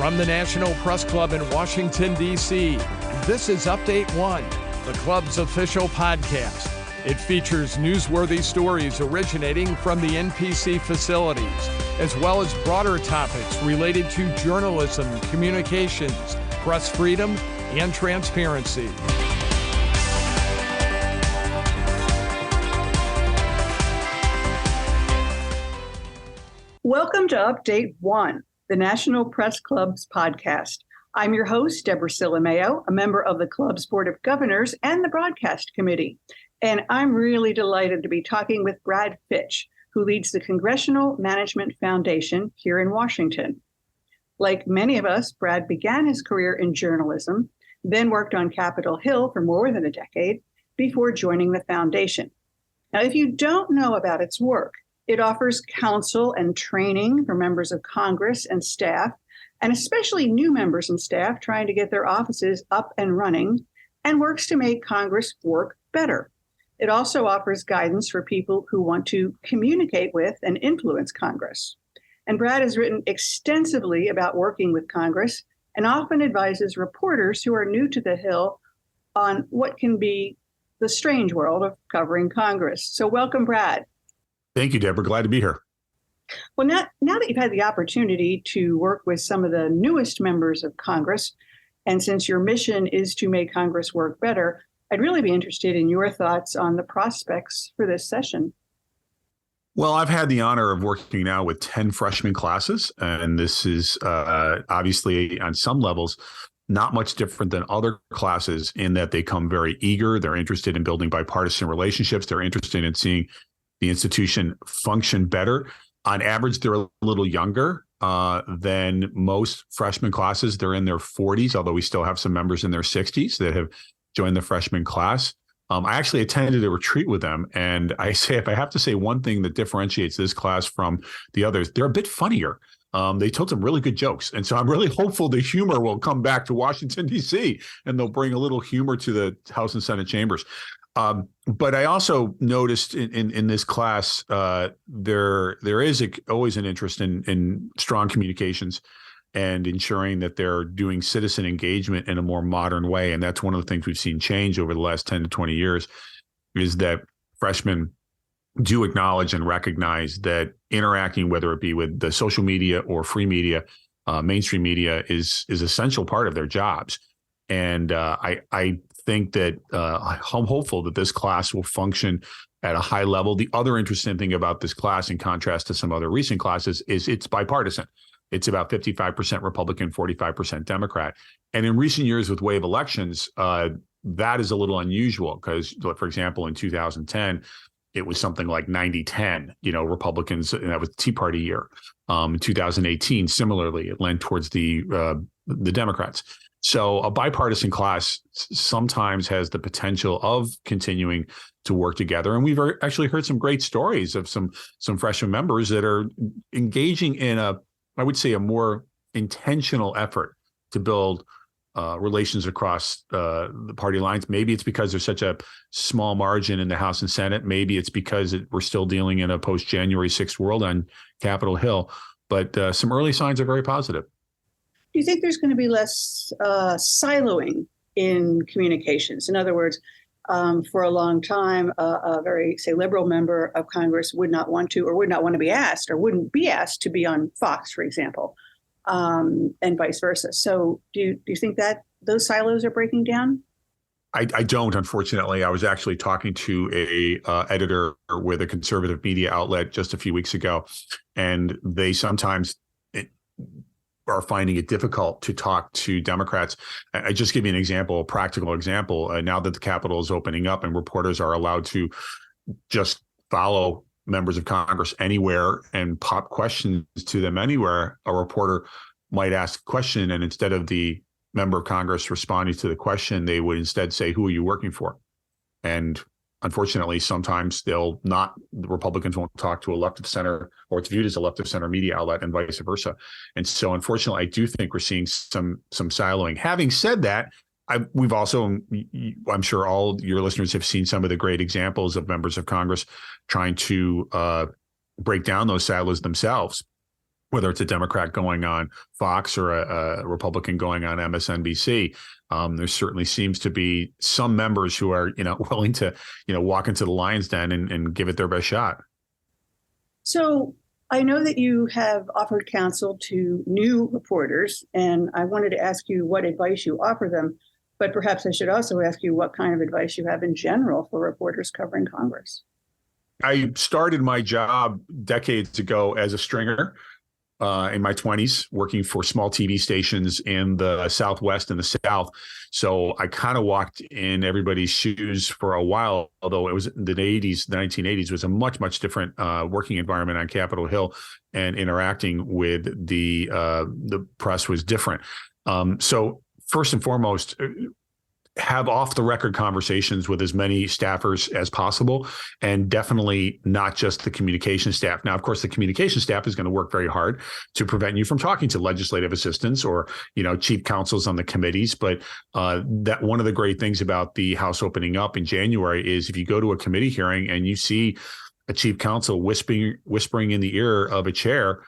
From the National Press Club in Washington, D.C., this is Update One, the club's official podcast. It features newsworthy stories originating from the NPC facilities, as well as broader topics related to journalism, communications, press freedom, and transparency. Welcome to Update One, the National Press Club's podcast. I'm your host, Debra Silimeo, a member of the club's Board of Governors and the Broadcast Committee. And I'm really delighted to be talking with Brad Fitch, who leads the Congressional Management Foundation here in Washington. Like many of us, Brad began his career in journalism, then worked on Capitol Hill for more than a decade before joining the foundation. Now, if you don't know about its work, it offers counsel and training for members of Congress and staff, and especially new members and staff trying to get their offices up and running, and works to make Congress work better. It also offers guidance for people who want to communicate with and influence Congress. And Brad has written extensively about working with Congress and often advises reporters who are new to the Hill on what can be the strange world of covering Congress. So welcome, Brad. Thank you, Deborah. Glad to be here. Well, now that you've had the opportunity to work with some of the newest members of Congress, and since your mission is to make Congress work better, I'd really be interested in your thoughts on the prospects for this session. Well, I've had the honor of working now with 10 freshman classes, and this is obviously on some levels not much different than other classes in that they come very eager. They're interested in building bipartisan relationships. They're interested in seeing the institution function better. On average, they're a little younger than most freshman classes. They're in their 40s, although we still have some members in their 60s that have joined the freshman class. I actually attended a retreat with them, and I say, if I have to say one thing that differentiates this class from the others, they're a bit funnier. They told some really good jokes, and so I'm really hopeful the humor will come back to Washington, D.C., and they'll bring a little humor to the House and Senate chambers. But I also noticed in this class, there is always an interest in strong communications and ensuring that they're doing citizen engagement in a more modern way. And that's one of the things we've seen change over the last 10 to 20 years is that freshmen do acknowledge and recognize that interacting, whether it be with the social media or free media, mainstream media is essential part of their jobs. And I think that I'm hopeful that this class will function at a high level. The other interesting thing about this class, in contrast to some other recent classes, is it's bipartisan. It's about 55% Republican, 45% Democrat. And in recent years with wave elections, that is a little unusual because, for example, in 2010, it was something like 90-10, Republicans, and that was Tea Party year. In 2018, similarly, it lent towards the Democrats. So a bipartisan class sometimes has the potential of continuing to work together. And we've actually heard some great stories of some freshman members that are engaging in I would say, a more intentional effort to build relations across the party lines. Maybe it's because there's such a small margin in the House and Senate. Maybe it's because we're still dealing in a post-January 6th world on Capitol Hill. But some early signs are very positive. Do you think there's going to be less siloing in communications? In other words, for a long time, a very, say, liberal member of Congress would not want to be asked or wouldn't be asked to be on Fox, for example, and vice versa. So do you think that those silos are breaking down? I don't, unfortunately. I was actually talking to a editor with a conservative media outlet just a few weeks ago, and they sometimes are finding it difficult to talk to Democrats. I just give you an example, a practical example. Now that the Capitol is opening up and reporters are allowed to just follow members of Congress anywhere and pop questions to them anywhere, a reporter might ask a question, and instead of the member of Congress responding to the question, they would instead say, "Who are you working for?" And unfortunately, sometimes the Republicans won't talk to a left of center, or it's viewed as a left of center media outlet, and vice versa. And so, unfortunately, I do think we're seeing some siloing. Having said that, we've also, I'm sure all your listeners have seen some of the great examples of members of Congress trying to break down those silos themselves. whether it's a Democrat going on Fox or a Republican going on MSNBC. There certainly seems to be some members who are, willing to, walk into the lion's den and give it their best shot. So I know that you have offered counsel to new reporters, and I wanted to ask you what advice you offer them. But perhaps I should also ask you what kind of advice you have in general for reporters covering Congress. I started my job decades ago as a stringer in my 20s, working for small TV stations in the Southwest and the South. So I kind of walked in everybody's shoes for a while, although it was the 1980s was a much, much different working environment on Capitol Hill, and interacting with the press was different. So first and foremost, have off the record conversations with as many staffers as possible, and definitely not just the communication staff. Now, of course, the communication staff is going to work very hard to prevent you from talking to legislative assistants or, chief counsels on the committees. But that one of the great things about the House opening up in January is if you go to a committee hearing and you see a chief counsel whispering in the ear of a chair,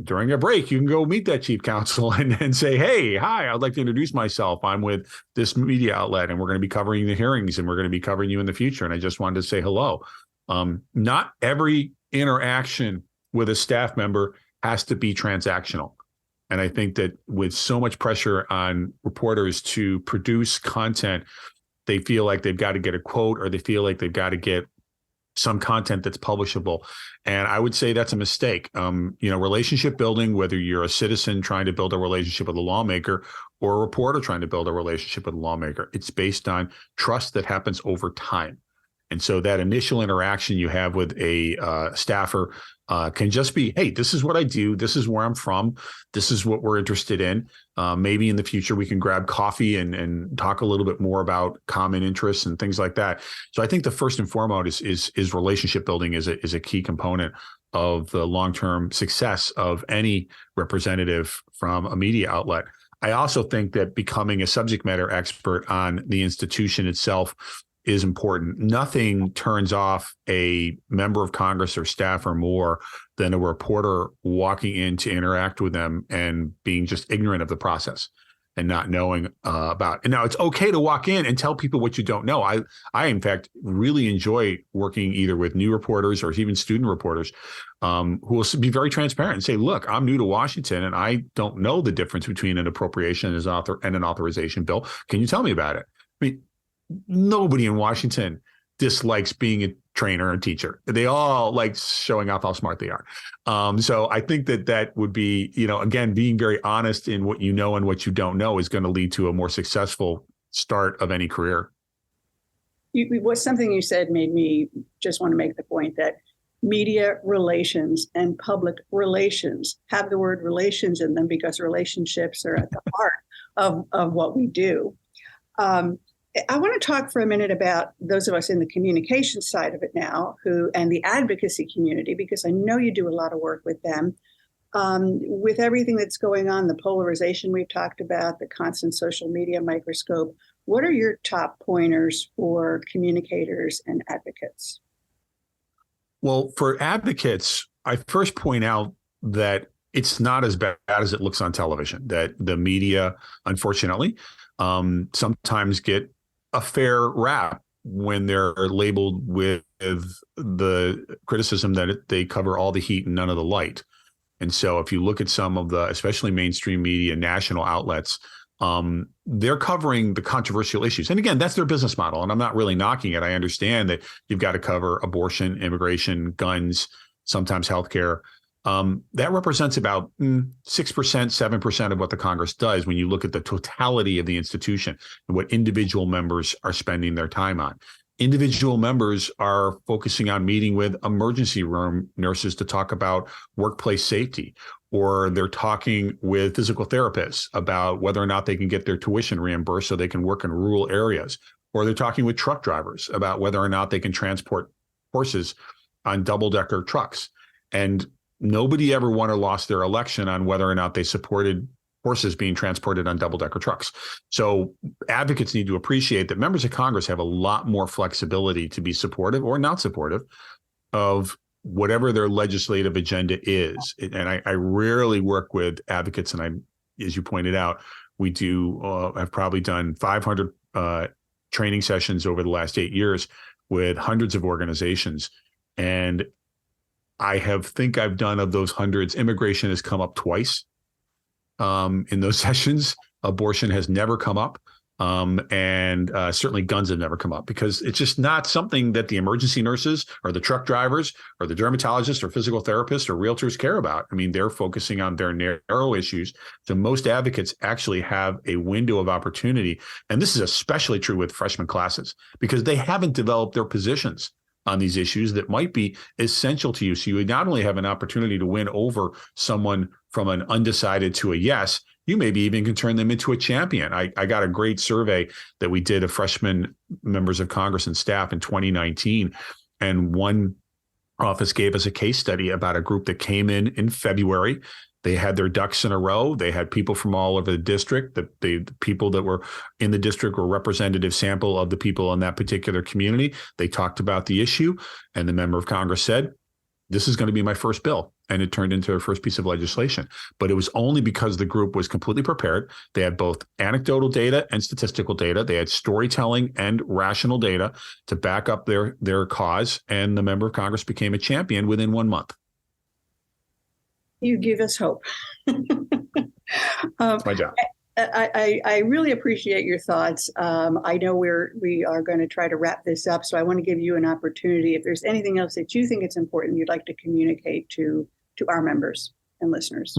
during a break, you can go meet that chief counsel and say, hey, hi, I'd like to introduce myself. I'm with this media outlet, and we're going to be covering the hearings, and we're going to be covering you in the future. And I just wanted to say hello. Not every interaction with a staff member has to be transactional. And I think that with so much pressure on reporters to produce content, they feel like they've got to get a quote, or they feel like they've got to get some content that's publishable. And I would say that's a mistake. Relationship building, whether you're a citizen trying to build a relationship with a lawmaker or a reporter trying to build a relationship with a lawmaker, it's based on trust that happens over time. And so that initial interaction you have with a staffer can just be, hey, this is what I do. This is where I'm from. This is what we're interested in. Maybe in the future we can grab coffee and talk a little bit more about common interests and things like that. So I think the first and foremost is relationship building is a key component of the long-term success of any representative from a media outlet. I also think that becoming a subject matter expert on the institution itself is important. Nothing turns off a member of Congress or staffer more than a reporter walking in to interact with them and being just ignorant of the process and not knowing about. And now it's okay to walk in and tell people what you don't know. I in fact really enjoy working either with new reporters or even student reporters who will be very transparent and say, look, I'm new to Washington and I don't know the difference between an appropriation and an authorization bill. Can you tell me about it? I mean, nobody in Washington dislikes being a trainer and teacher. They all like showing off how smart they are. So I think that would be, again, being very honest in what you know and what you don't know is going to lead to a more successful start of any career. Something you said made me just want to make the point that media relations and public relations have the word relations in them because relationships are at the heart of what we do. I want to talk for a minute about those of us in the communication side of it now, and the advocacy community, because I know you do a lot of work with them. With everything that's going on, the polarization we've talked about, the constant social media microscope, what are your top pointers for communicators and advocates? Well, for advocates, I first point out that it's not as bad as it looks on television, that the media, unfortunately, sometimes get a fair rap when they're labeled with the criticism that they cover all the heat and none of the light. And so if you look at some of the, especially mainstream media, national outlets, they're covering the controversial issues. And again, that's their business model. And I'm not really knocking it. I understand that you've got to cover abortion, immigration, guns, sometimes healthcare. That represents about 6%, 7% of what the Congress does when you look at the totality of the institution and what individual members are spending their time on. Individual members are focusing on meeting with emergency room nurses to talk about workplace safety, or they're talking with physical therapists about whether or not they can get their tuition reimbursed so they can work in rural areas, or they're talking with truck drivers about whether or not they can transport horses on double-decker trucks. And nobody ever won or lost their election on whether or not they supported horses being transported on double-decker trucks. So advocates need to appreciate that members of Congress have a lot more flexibility to be supportive or not supportive of whatever their legislative agenda is. And I rarely work with advocates, and as you pointed out, we have probably done 500 training sessions over the last 8 years with hundreds of organizations. And think I've done, of those hundreds, immigration has come up twice in those sessions. Abortion has never come up. And certainly guns have never come up, because it's just not something that the emergency nurses or the truck drivers or the dermatologists or physical therapists or realtors care about. I mean, they're focusing on their narrow issues. So most advocates actually have a window of opportunity. And this is especially true with freshman classes, because they haven't developed their positions on these issues that might be essential to you. So you not only have an opportunity to win over someone from an undecided to a yes, you maybe even can turn them into a champion. I got a great survey that we did of freshman members of Congress and staff in 2019. And one office gave us a case study about a group that came in February. They had their ducks in a row. They had people from all over the district. The people that were in the district were a representative sample of the people in that particular community. They talked about the issue, and the member of Congress said, "This is going to be my first bill." And it turned into a first piece of legislation. But it was only because the group was completely prepared. They had both anecdotal data and statistical data. They had storytelling and rational data to back up their cause. And the member of Congress became a champion within 1 month. You give us hope. That's my job. I really appreciate your thoughts. I know we are going to try to wrap this up, so I want to give you an opportunity. If there's anything else that you think it's important you'd like to communicate to our members and listeners.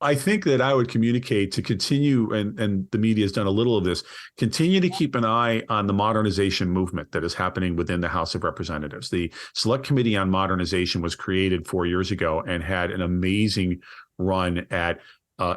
I think that I would communicate to continue, and the media has done a little of this, continue to keep an eye on the modernization movement that is happening within the House of Representatives. The Select Committee on Modernization was created 4 years ago and had an amazing run at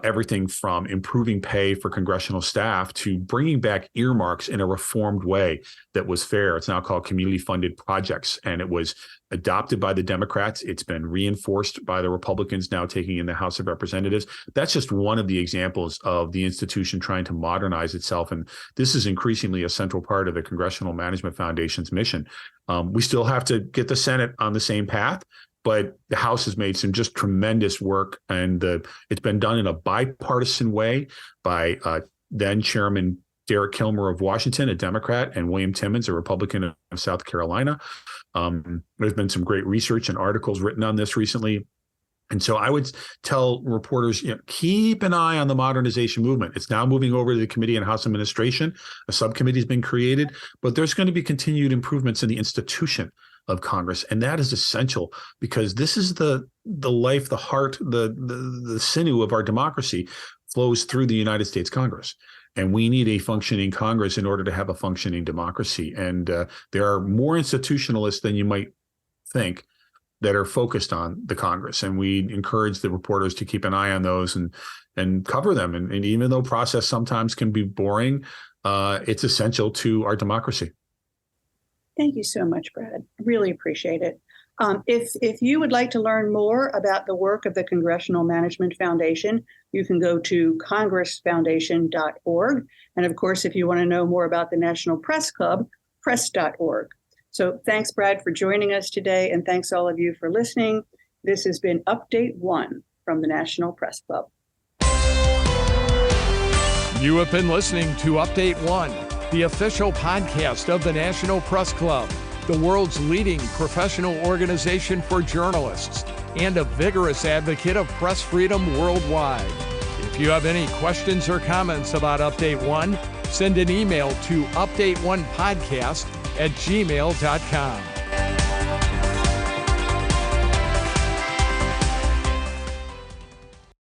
everything from improving pay for congressional staff to bringing back earmarks in a reformed way that was fair. It's now called community funded projects, and it was adopted by the Democrats. It's been reinforced by the Republicans now taking in the House of Representatives. That's just one of the examples of the institution trying to modernize itself. And this is increasingly a central part of the Congressional Management Foundation's mission. We still have to get the Senate on the same path, but the House has made some just tremendous work, and it's been done in a bipartisan way by then Chairman Derek Kilmer of Washington, a Democrat, and William Timmons, a Republican of South Carolina. There's been some great research and articles written on this recently. And so I would tell reporters, keep an eye on the modernization movement. It's now moving over to the Committee on House Administration. A subcommittee has been created, but there's going to be continued improvements in the institution of Congress. And that is essential, because this is the life, the heart, the sinew of our democracy flows through the United States Congress. And we need a functioning Congress in order to have a functioning democracy. And there are more institutionalists than you might think that are focused on the Congress. And we encourage the reporters to keep an eye on those and cover them. And even though process sometimes can be boring, it's essential to our democracy. Thank you so much, Brad. Really appreciate it. If you would like to learn more about the work of the Congressional Management Foundation, you can go to congressfoundation.org. And of course, if you want to know more about the National Press Club, press.org. So thanks, Brad, for joining us today. And thanks all of you for listening. This has been Update 1 from the National Press Club. You have been listening to Update 1, the official podcast of the National Press Club, the world's leading professional organization for journalists and a vigorous advocate of press freedom worldwide. If you have any questions or comments about Update 1, send an email to update1podcast@gmail.com.